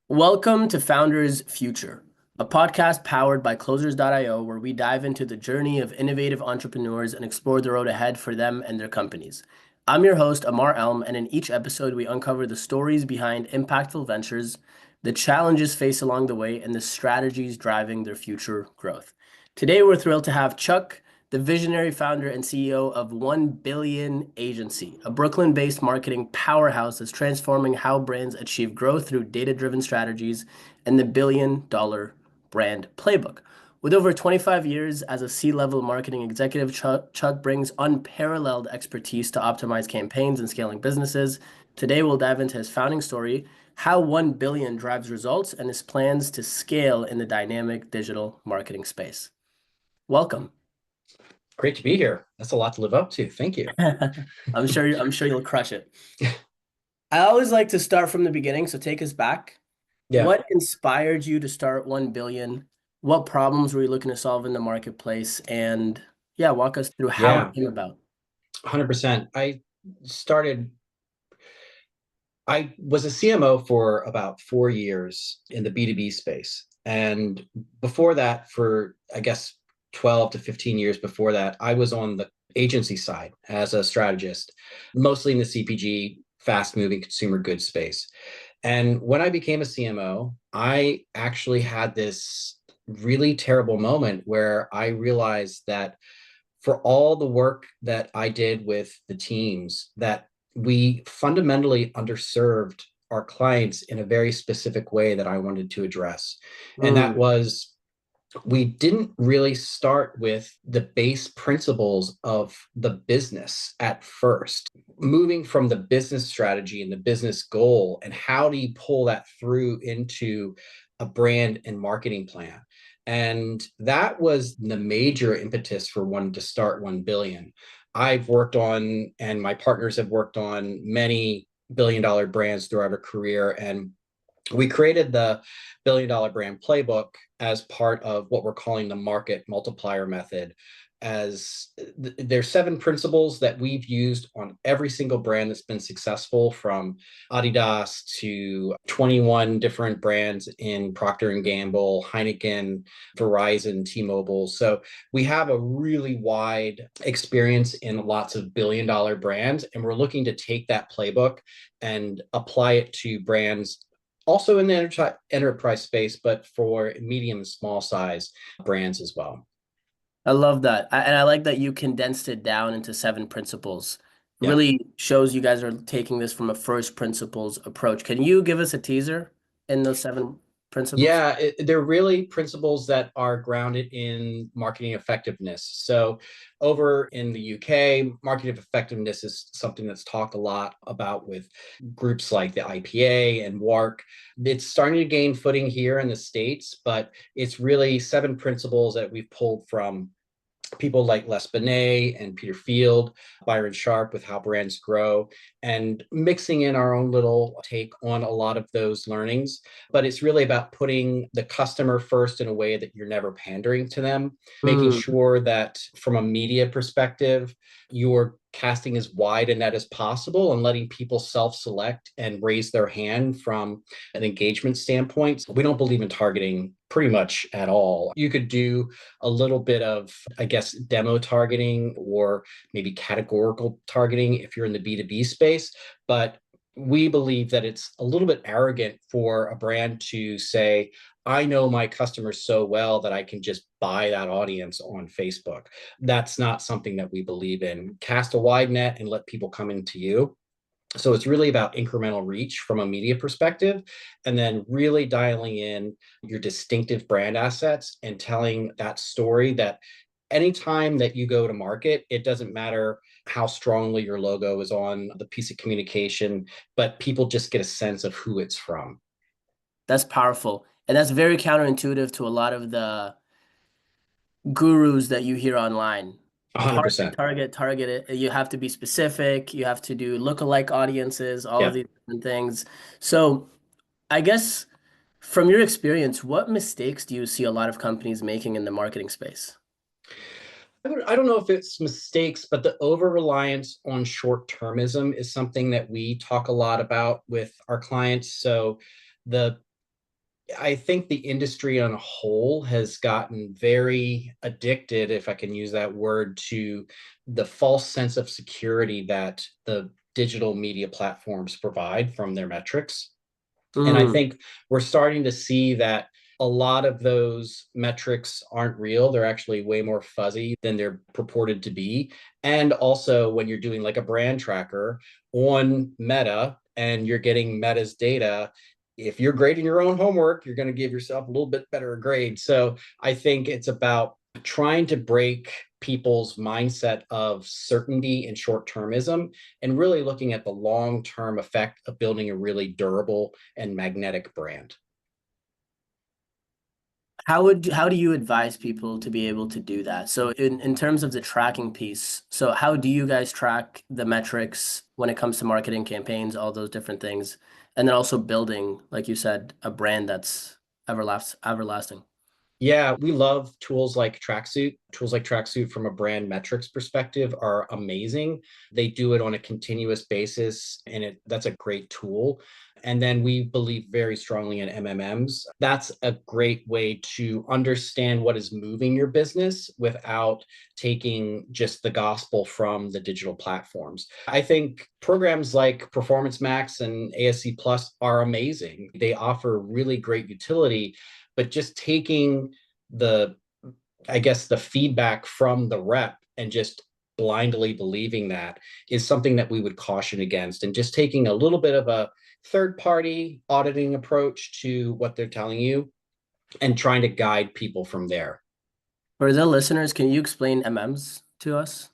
Welcome to Founders Future, a podcast powered by Closers.io, where we dive into the journey of innovative entrepreneurs and explore the road ahead for them and their companies. I'm your host, Amar Elm, and in each episode, we uncover the stories behind impactful ventures, the challenges faced along the way, and the strategies driving their future growth. Today, we're thrilled to have Chuck, the visionary founder and CEO of OneBillion Agency, a Brooklyn-based marketing powerhouse that's transforming how brands achieve growth through data-driven strategies and the billion-dollar brand playbook. With over 25 years as a C-level marketing executive, Chuck brings unparalleled expertise to optimize campaigns and scaling businesses. Today, we'll dive into his founding story, how OneBillion drives results, and his plans to scale in the dynamic digital marketing space. Welcome. Great to be here. That's a lot to live up to. Thank you. I'm sure you'll crush it. I always like to start from the beginning, so take us back. Yeah, What inspired you to start OneBillion? What problems were you looking to solve in the marketplace? And yeah, walk us through how it yeah, came about. 100%. Started, I was a CMO for about 4 years in the B2B space. And before that, for I guess 12 to 15 years before that, I was on the agency side as a strategist, mostly in the CPG, fast moving consumer goods space. And when I became a CMO, I actually had this really terrible moment where I realized that for all the work that I did with the teams, that we fundamentally underserved our clients in a very specific way that I wanted to address. And that Mm, was we didn't really start with the base principles of the business at first. Moving from the business strategy and the business goal, and how do you pull that through into a brand and marketing plan? And that was the major impetus for one to start OneBillion. I've worked on, and my partners have worked on many billion-dollar brands throughout our career. And we created the billion-dollar brand playbook as part of what we're calling the market multiplier method. As there's 7 principles that we've used on every single brand that's been successful, from Adidas to 21 different brands in Procter and Gamble, Heineken, Verizon, T-Mobile. So we have a really wide experience in lots of billion-dollar brands, and we're looking to take that playbook and apply it to brands also in the enterprise space, but for medium and small size brands as well. I love that. And I like that you condensed it down into 7 principles. Yeah. Really shows you guys are taking this from a first principles approach. Can you give us a teaser in those 7 principles? Yeah, they're really principles that are grounded in marketing effectiveness. So, over in the UK, marketing effectiveness is something that's talked a lot about with groups like the IPA and WARC. It's starting to gain footing here in the States, but it's really 7 principles that we've pulled from people like Les Binet and Peter Field, Byron Sharp with How Brands Grow, and mixing in our own little take on a lot of those learnings. But it's really about putting the customer first in a way that you're never pandering to them, making Mm, sure that from a media perspective, you're casting as wide a net as possible and letting people self-select and raise their hand from an engagement standpoint. We don't believe in targeting pretty much at all. You could do a little bit of, I guess, demo targeting or maybe categorical targeting if you're in the B2B space. But we believe that it's a little bit arrogant for a brand to say, I know my customers so well that I can just buy that audience on Facebook. That's not something that we believe in. Cast a wide net and let people come into you. So it's really about incremental reach from a media perspective, and then really dialing in your distinctive brand assets and telling that story that anytime that you go to market, it doesn't matter how strongly your logo is on the piece of communication, but people just get a sense of who it's from. that's powerful. And that's very counterintuitive to a lot of the gurus that you hear online. Target, 100%. target, target it. You have to be specific. You have to do lookalike audiences, all of Yeah. these different things. So I guess from your experience, what mistakes do you see a lot of companies making in the marketing space? I don't know if it's mistakes, but the over reliance on short termism is something that we talk a lot about with our clients. So the I think the industry on a whole has gotten very addicted, if I can use that word, to the false sense of security that the digital media platforms provide from their metrics. And I Mm. think we're starting to see that a lot of those metrics aren't real. They're actually way more fuzzy than they're purported to be. And also, when you're doing like a brand tracker on Meta and you're getting Meta's data, if you're grading your own homework, you're going to give yourself a little bit better grade. So I think it's about trying to break people's mindset of certainty and short termism and really looking at the long term effect of building a really durable and magnetic brand. How do you advise people to be able to do that? So in terms of the tracking piece, so how do you guys track the metrics when it comes to marketing campaigns, all those different things, and then also building, like you said, a brand that's everlasting? Yeah, we love tools like Tracksuit. Tools like Tracksuit from a brand metrics perspective are amazing. They do it on a continuous basis, and that's a great tool. And then we believe very strongly in MMMs. That's a great way to understand what is moving your business without taking just the gospel from the digital platforms. I think programs like Performance Max and ASC Plus are amazing. They offer really great utility, but just taking the I guess the feedback from the rep and just blindly believing that is something that we would caution against, and just taking a little bit of a third party auditing approach to what they're telling you and trying to guide people from there. For the listeners, can you explain MMs to us?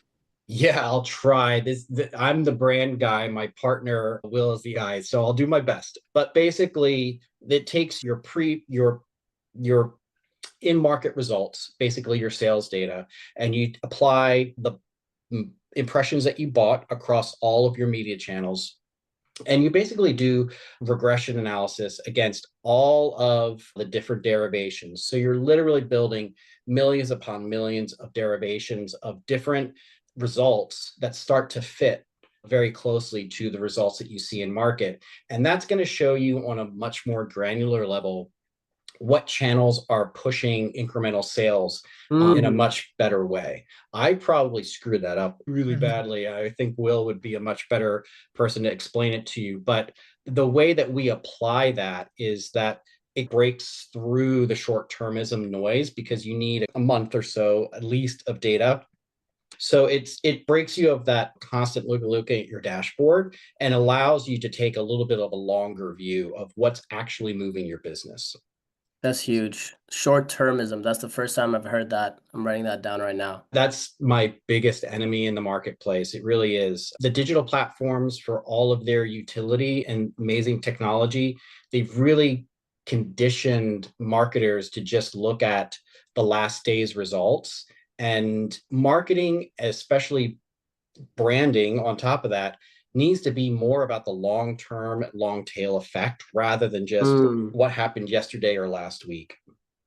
Yeah, I'll try this. I'm the brand guy. My partner Will is the eye, so I'll do my best. But basically, it takes your in market results, basically your sales data, and you apply the impressions that you bought across all of your media channels. And you basically do regression analysis against all of the different derivations. So you're literally building millions upon millions of derivations of different results that start to fit very closely to the results that you see in market. And that's going to show you on a much more granular level what channels are pushing incremental sales in a Mm. much better way. I probably screwed that up really badly. I think Will would be a much better person to explain it to you. But the way that we apply that is that it breaks through the short termism noise because you need a month or so at least of data. So it breaks you of that constant look at your dashboard and allows you to take a little bit of a longer view of what's actually moving your business. That's huge. Short termism. That's the first time I've heard that. I'm writing that down right now. That's my biggest enemy in the marketplace. It really is. The digital platforms, for all of their utility and amazing technology, they've really conditioned marketers to just look at the last day's results. And marketing, especially branding on top of that, needs to be more about the long term, long tail effect rather than just Mm. what happened yesterday or last week.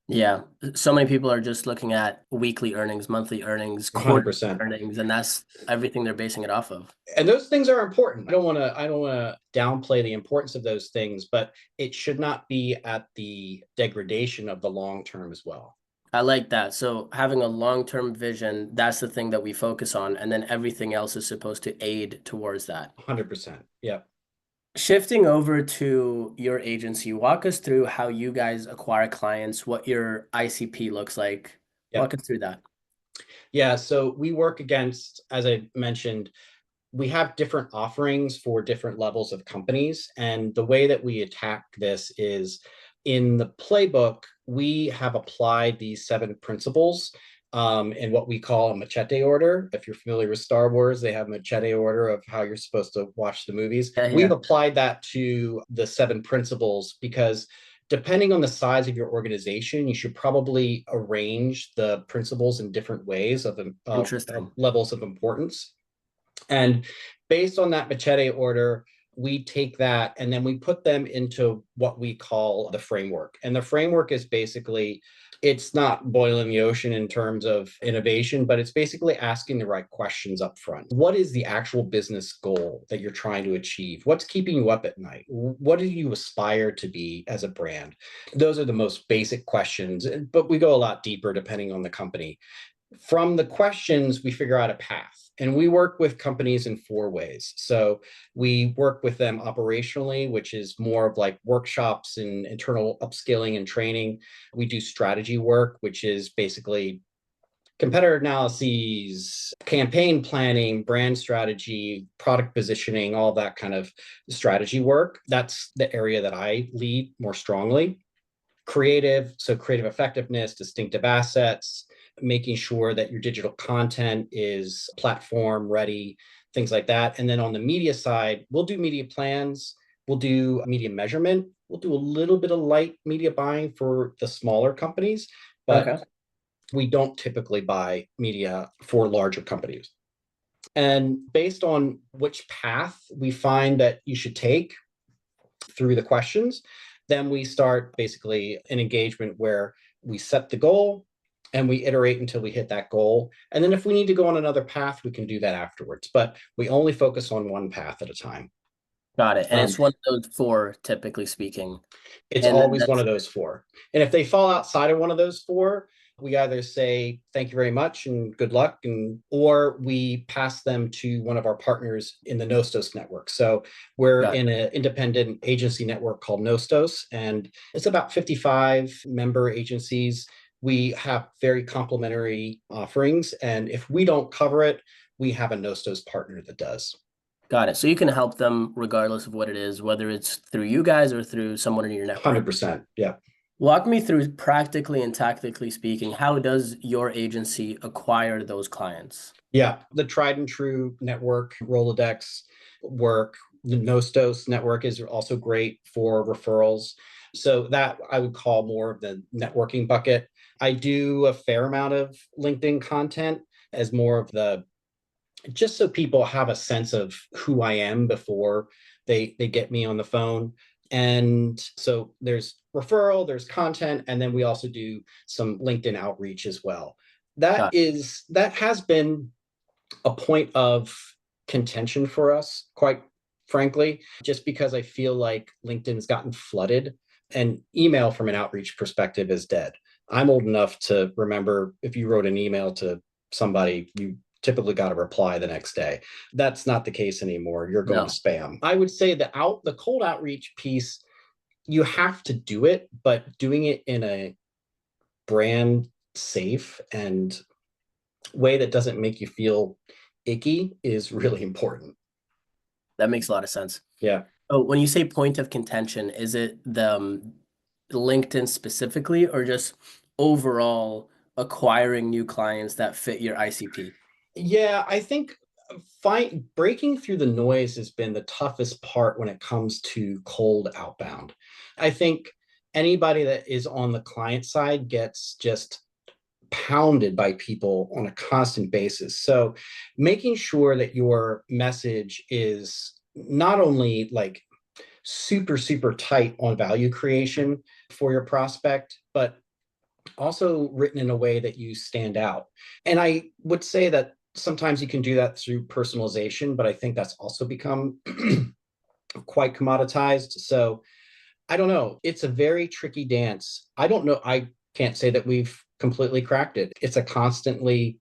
Yeah, so many people are just looking at weekly earnings, monthly earnings, quarterly 100%. earnings, and that's everything they're basing it off of. And those things are important. I don't want to downplay the importance of those things, but it should not be at the degradation of the long term as well. I like that. So having a long-term vision, that's the thing that we focus on, and then everything else is supposed to aid towards that. 100%. Yeah. Shifting over to your agency, walk us through how you guys acquire clients, what your ICP looks like. Yeah. Walk us through that. Yeah. So we work against, as I mentioned, we have different offerings for different levels of companies. And the way that we attack this is in the playbook, we have applied these 7 principles in what we call a machete order. If you're familiar with Star Wars, they have a machete order of how you're supposed to watch the movies. Yeah, We've yeah. applied that to the 7 principles because depending on the size of your organization, you should probably arrange the principles in different ways of Interesting. levels of importance. And based on that machete order, we take that and then we put them into what we call the framework. And the framework is basically, it's not boiling the ocean in terms of innovation, but it's basically asking the right questions up front. What is the actual business goal that you're trying to achieve? What's keeping you up at night? What do you aspire to be as a brand? Those are the most basic questions, but we go a lot deeper depending on the company. From the questions, we figure out a path. And we work with companies in 4 ways. So we work with them operationally, which is more of like workshops and internal upskilling and training. We do strategy work, which is basically competitor analyses, campaign planning, brand strategy, product positioning, all that kind of strategy work. That's the area that I lead more strongly. Creative, so creative effectiveness, distinctive assets, making sure that your digital content is platform ready, things like that. And then on the media side, we'll do media plans, we'll do media measurement, we'll do a little bit of light media buying for the smaller companies, but Okay. we don't typically buy media for larger companies. And based on which path we find that you should take through the questions, then we start basically an engagement where we set the goal and we iterate until we hit that goal. And then if we need to go on another path, we can do that afterwards. But we only focus on one path at a time. Got it. And Um, it's one of those four, typically speaking. it's And then always one that's of those four. And if they fall outside of one of those four, we either say thank you very much and good luck, and or we pass them to one of our partners in the Nostos network. So we're got in an independent agency network called Nostos, and it's about 55 member agencies. We have very complementary offerings, and if we don't cover it, we have a Nostos partner that does. got it. So you can help them regardless of what it is, whether it's through you guys or through someone in your network. 100%. Yeah. Walk me through, practically and tactically speaking, how does your agency acquire those clients? Yeah, the tried and true network, Rolodex work. The Nostos network is also great for referrals. So that I would call more of the networking bucket. I do a fair amount of LinkedIn content as more of the, just so people have a sense of who I am before they get me on the phone. And so there's referral, there's content, and then we also do some LinkedIn outreach as well. Got That has been a point of contention for us, quite frankly, just because I feel like LinkedIn's gotten flooded and email from an outreach perspective is dead. I'm old enough to remember if you wrote an email to somebody, you typically got a reply the next day. That's not the case anymore. You're going to No, spam. I would say the cold outreach piece, you have to do it, but doing it in a brand safe and way that doesn't make you feel icky is really important. that makes a lot of sense. Yeah. Oh, when you say point of contention, is it the LinkedIn specifically or just overall acquiring new clients that fit your ICP? Yeah, I think breaking through the noise has been the toughest part when it comes to cold outbound. I think anybody that is on the client side gets just pounded by people on a constant basis. So making sure that your message is not only like super, super tight on value creation for your prospect, but also written in a way that you stand out. And I would say that sometimes you can do that through personalization, but I think that's also become quite commoditized. So I don't know. It's a very tricky dance. I don't know. I can't say that we've completely cracked it. It's a constantly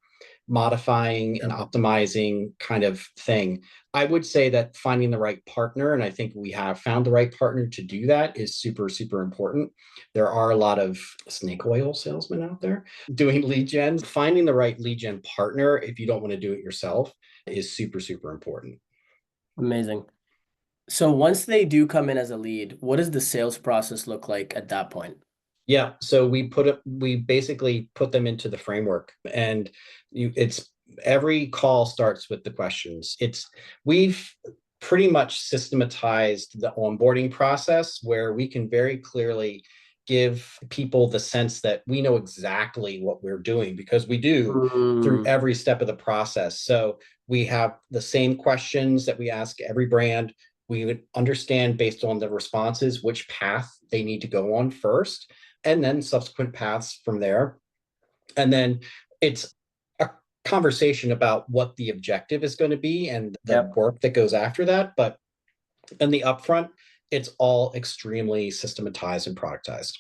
modifying and optimizing kind of thing. I would say that finding the right partner, and I think we have found the right partner to do that, is super, super important. There are a lot of snake oil salesmen out there doing lead gen. Finding the right lead gen partner, if you don't want to do it yourself, is super, super important. Amazing. So once they do come in as a lead, what does the sales process look like at that point? Yeah, so we basically put them into the framework, and it's every call starts with the questions. We've pretty much systematized the onboarding process where we can very clearly give people the sense that we know exactly what we're doing because we do through Mm, every step of the process. So we have the same questions that we ask every brand. We would understand based on the responses which path they need to go on first, and then subsequent paths from there. And then it's a conversation about what the objective is going to be and the Yep. work that goes after that. But in the upfront, it's all extremely systematized and productized.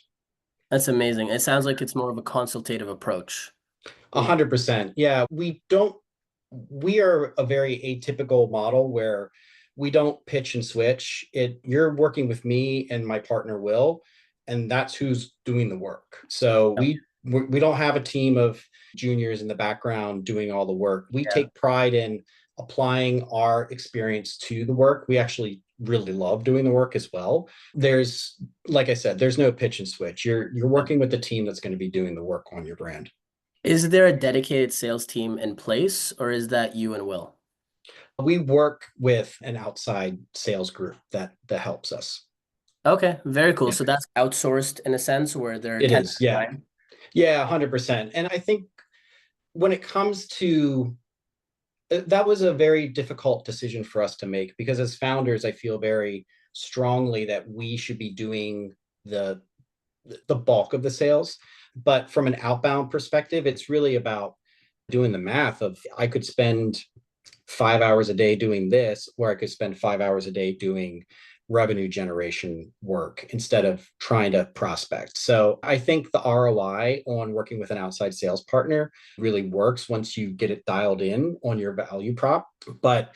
That's amazing. It sounds like it's more of a consultative approach. A 100%. Yeah, we are a very atypical model where we don't pitch and switch. You're working with me and my partner Will, and that's who's doing the work. So Yep. we don't have a team of juniors in the background doing all the work. We Yeah. take pride in applying our experience to the work. We actually really love doing the work as well. There's, like I said, there's no pitch and switch. You're working with the team that's going to be doing the work on your brand. Is there a dedicated sales team in place, or is that you and Will? We work with an outside sales group that helps us. Okay, very cool. Yeah, So that's outsourced in a sense where they're it is. Yeah. 1099. Yeah, 100%. And I think when it comes to that was a very difficult decision for us to make because as founders, I feel very strongly that we should be doing the the bulk of the sales. But from an outbound perspective, it's really about doing the math of I could spend 5 hours a day doing this, where I could spend 5 hours a day doing revenue generation work instead of trying to prospect. So I think the ROI on working with an outside sales partner really works once you get it dialed in on your value prop. But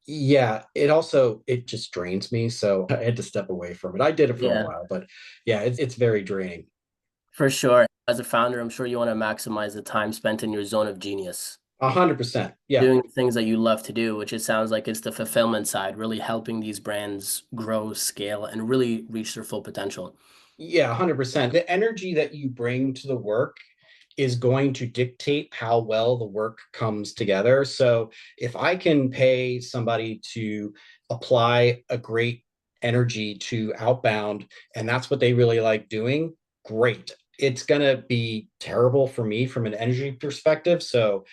yeah, it just drains me. So I had to step away from it. I did it for a Yeah, while, but yeah, it's very draining. for sure. As a founder, I'm sure you want to maximize the time spent in your zone of genius, 100%. Yeah. doing things that you love to do, which it sounds like it's the fulfillment side, really helping these brands grow, scale, and really reach their full potential. Yeah, 100%. The energy that you bring to the work is going to dictate how well the work comes together. So if I can pay somebody to apply a great energy to outbound and that's what they really like doing, great. It's going to be terrible for me from an energy perspective. So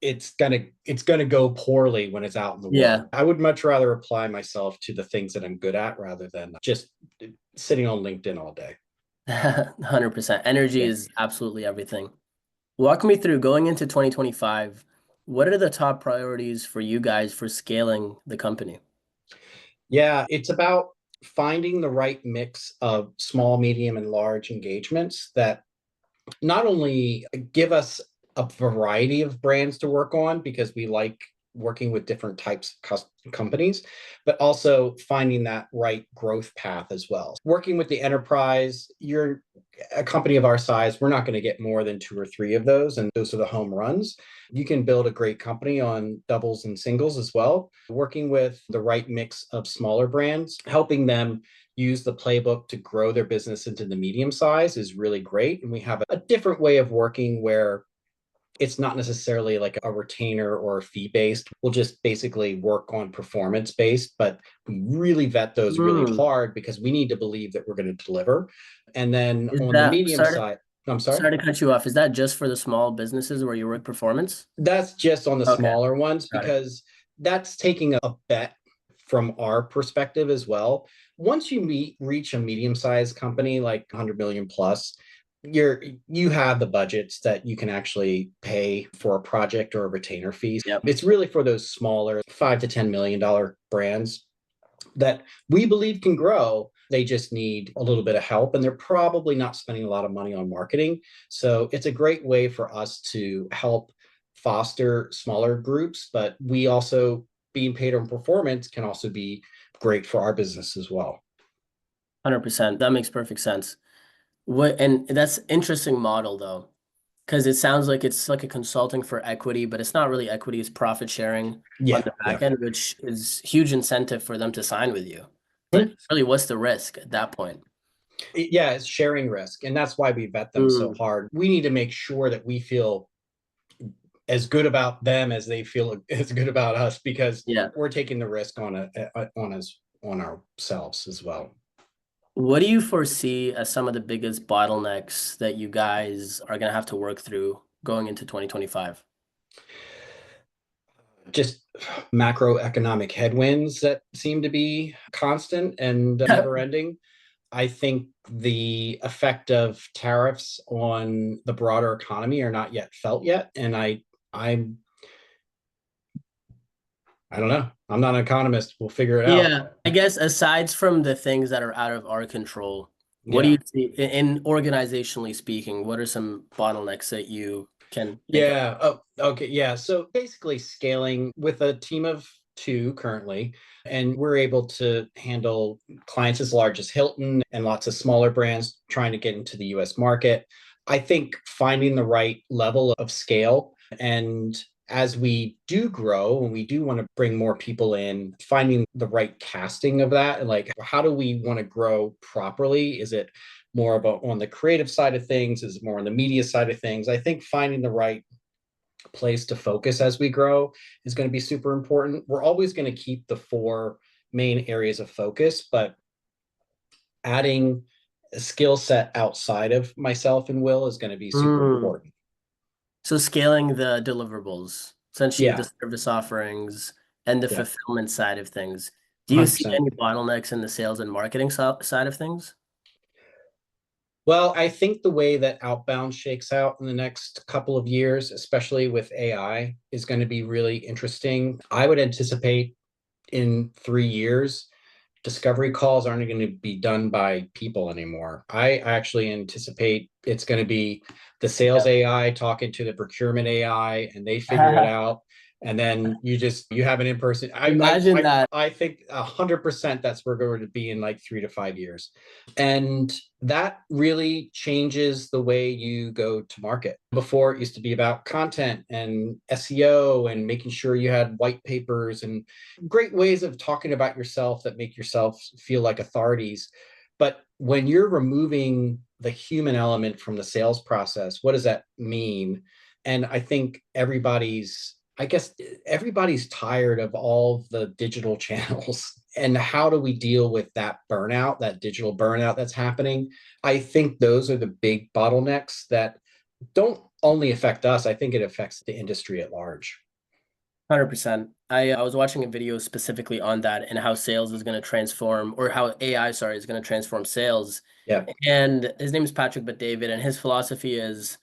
it's gonna go poorly when it's out in the world. Yeah, I would much rather apply myself to the things that I'm good at rather than just sitting on LinkedIn all day. 100%. Energy Yeah. is absolutely everything. Walk me through going into 2025. What are the top priorities for you guys for scaling the company? Yeah, it's about finding the right mix of small, medium, and large engagements that not only give us a variety of brands to work on because we like working with different types of companies, but also finding that right growth path as well. Working with the enterprise, you're a company of our size, we're not going to get more than two or three of those, and those are the home runs. You can build a great company on doubles and singles as well. Working with the right mix of smaller brands, helping them use the playbook to grow their business into the medium size is really great. And we have a different way of working where it's not necessarily like a retainer or a fee based. We'll just basically work on performance based, but we really vet those really Hmm. hard because we need to believe that we're going to deliver. And then Is on the that, medium side, I'm sorry. sorry to cut you off. Is that just for the small businesses where you work performance? That's just on the Okay, smaller ones got it. because that's taking a bet from our perspective as well. Once you reach a medium-sized company like 100 million plus, you have the budgets that you can actually pay for a project or a retainer fees. Yep. It's really for those smaller $5 to $10 million brands that we believe can grow. They just need a little bit of help, and they're probably not spending a lot of money on marketing. So it's a great way for us to help foster smaller groups, but we also, being paid on performance, can also be great for our business as well. 100%. That makes perfect sense. And that's interesting model though, because it sounds like it's like a consulting for equity, but it's not really equity, it's profit sharing on Yeah, the back yeah. end, which is huge incentive for them to sign with you. Like really, what's the risk at that point? Yeah, it's sharing risk. And that's why we vet them so Mm, hard. We need to make sure that we feel as good about them as they feel as good about us because yeah. we're taking the risk on us on ourselves as well. What do you foresee as some of the biggest bottlenecks that you guys are going to have to work through going into 2025? Just macroeconomic headwinds that seem to be constant and never ending. I think the effect of tariffs on the broader economy are not yet felt yet. And I'm I don't know. I'm not an economist. We'll figure it out. Yeah, I guess aside from the things that are out of our control, what do Yeah. you see in organizationally speaking, what are some bottlenecks that you can think of? Yeah. Oh, okay. Yeah. So basically scaling with a team of two currently, and we're able to handle clients as large as Hilton and lots of smaller brands trying to get into the US market. I think finding the right level of scale, and as we do grow and we do want to bring more people in, finding the right casting of that, and like how do we want to grow properly? Is it more about on the creative side of things? Is it more on the media side of things? I think finding the right place to focus as we grow is going to be super important. We're always going to keep the four main areas of focus, but adding a skill set outside of myself and Will is going to be super Mm. important. So scaling the deliverables, essentially the Yeah, service offerings and the yeah, fulfillment side of things. Do you see 100%. any bottlenecks in the sales and marketing side of things? Well, I think the way that outbound shakes out in the next couple of years, especially with AI, is going to be really interesting. I would anticipate in 3 years discovery calls aren't going to be done by people anymore. I actually anticipate it's going to be the sales AI talking to the procurement AI and they figure it Yeah. out. And then you have an in-person. Imagine that. I think 100% that's where we're going to be in like 3 to 5 years. And that really changes the way you go to market. Before it used to be about content and SEO and making sure you had white papers and great ways of talking about yourself that make yourself feel like authorities. But when you're removing the human element from the sales process, what does that mean? And I guess everybody's tired of all the digital channels. And how do we deal with that burnout, that digital burnout that's happening? I think those are the big bottlenecks that don't only affect us. I think it affects the industry at large. 100%. I was watching a video specifically on that and how sales is going to transform, or how AI, sorry, is going to transform sales. Yeah. And his name is Patrick but David, and his philosophy is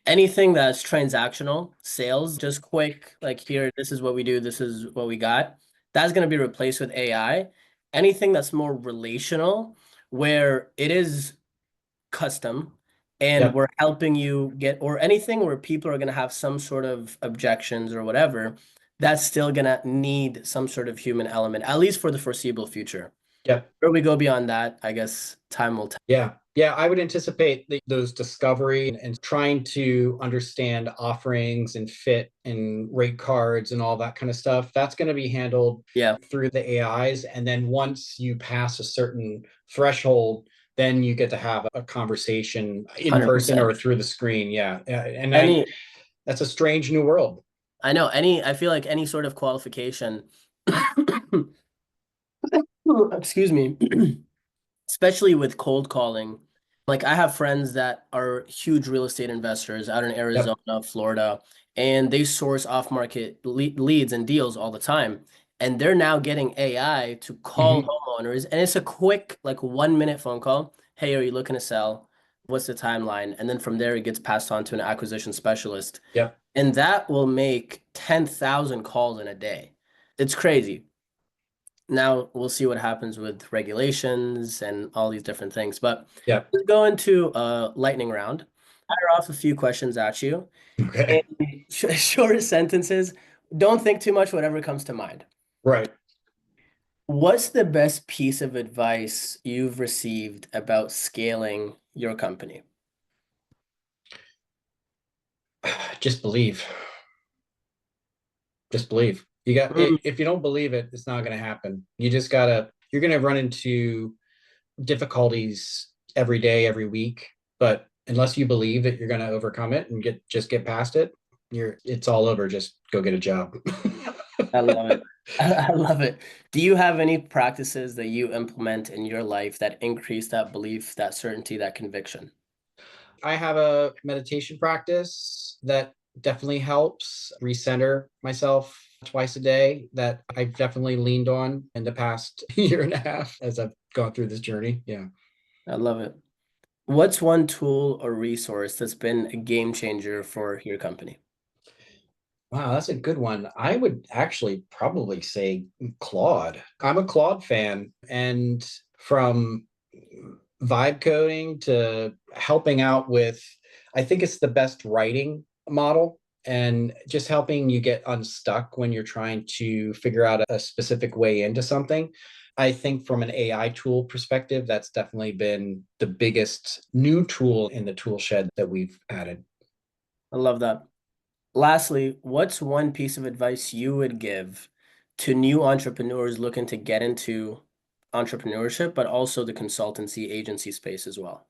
anything that's transactional, sales, just quick, like here, this is what we do, this is what we got, that's going to be replaced with AI. Anything that's more relational, where it is custom and Yep. we're helping you get, or anything where people are going to have some sort of objections or whatever, that's still going to need some sort of human element, at least for the foreseeable future. Yep. Where we go beyond that, I guess time will tell. Yeah. Yeah. I would anticipate those discovery and trying to understand offerings and fit and rate cards and all that kind of stuff. That's going to be handled Yeah, through the AIs. And then once you pass a certain threshold, then you get to have a conversation in person 100%. or through the screen. Yeah. And Any, that's a strange new world. I know I feel like any sort of qualification, excuse me, especially with cold calling. Like I have friends that are huge real estate investors out in Yep. Arizona, Florida, and they source off-market leads and deals all the time. And they're now getting AI to call Hmm. homeowners, and it's a quick, like 1 minute phone call. Hey, are you looking to sell? What's the timeline? And then from there, it gets passed on to an acquisition specialist. Yep. And that will make 10,000 calls in a day. It's crazy. Now we'll see what happens with regulations and all these different things. But Yep. let's go into a lightning round. Fire off a few questions at you. Okay. And short sentences. Don't think too much, whatever comes to mind. Right. What's the best piece of advice you've received about scaling your company? Just believe. Just believe. You got Mm, it. If you don't believe it, it's not going to happen. You're going to run into difficulties every day, every week. But unless you believe that you're going to overcome it and just get past it, it's all over. Just go get a job. I love it. I love it. Do you have any practices that you implement in your life that increase that belief, that certainty, that conviction? I have a meditation practice that definitely helps recenter myself. twice a day that I've definitely leaned on in the past year and a half as I've gone through this journey. Yeah. I love it. What's one tool or resource that's been a game changer for your company? Wow, that's a good one. I would actually probably say Claude. I'm a Claude fan, and from vibe coding to helping out with, I think it's the best writing model and just helping you get unstuck when you're trying to figure out a specific way into something. I think from an AI tool perspective, that's definitely been the biggest new tool in the tool shed that we've added. I love that. Lastly, what's one piece of advice you would give to new entrepreneurs looking to get into entrepreneurship, but also the consultancy agency space as well?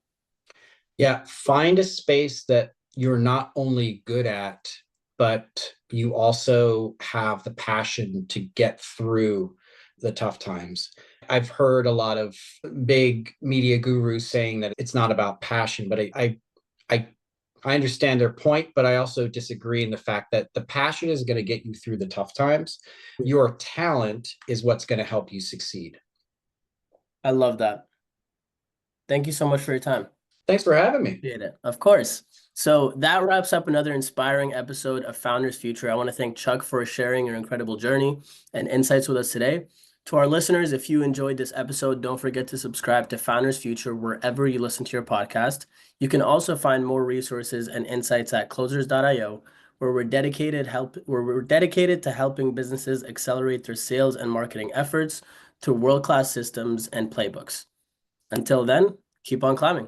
Yeah, find a space that you're not only good at, but you also have the passion to get through the tough times. I've heard a lot of big media gurus saying that it's not about passion, but I I understand their point, but I also disagree in the fact that the passion is going to get you through the tough times. Your talent is what's going to help you succeed. I love that. Thank you so much for your time. Thanks for having me. Appreciate it. Of course. So that wraps up another inspiring episode of Founders Future. I want to thank Chuck for sharing your incredible journey and insights with us today. To our listeners, if you enjoyed this episode, don't forget to subscribe to Founders Future wherever you listen to your podcast. You can also find more resources and insights at closers.io, where we're dedicated to helping businesses accelerate their sales and marketing efforts through world-class systems and playbooks. Until then, keep on climbing.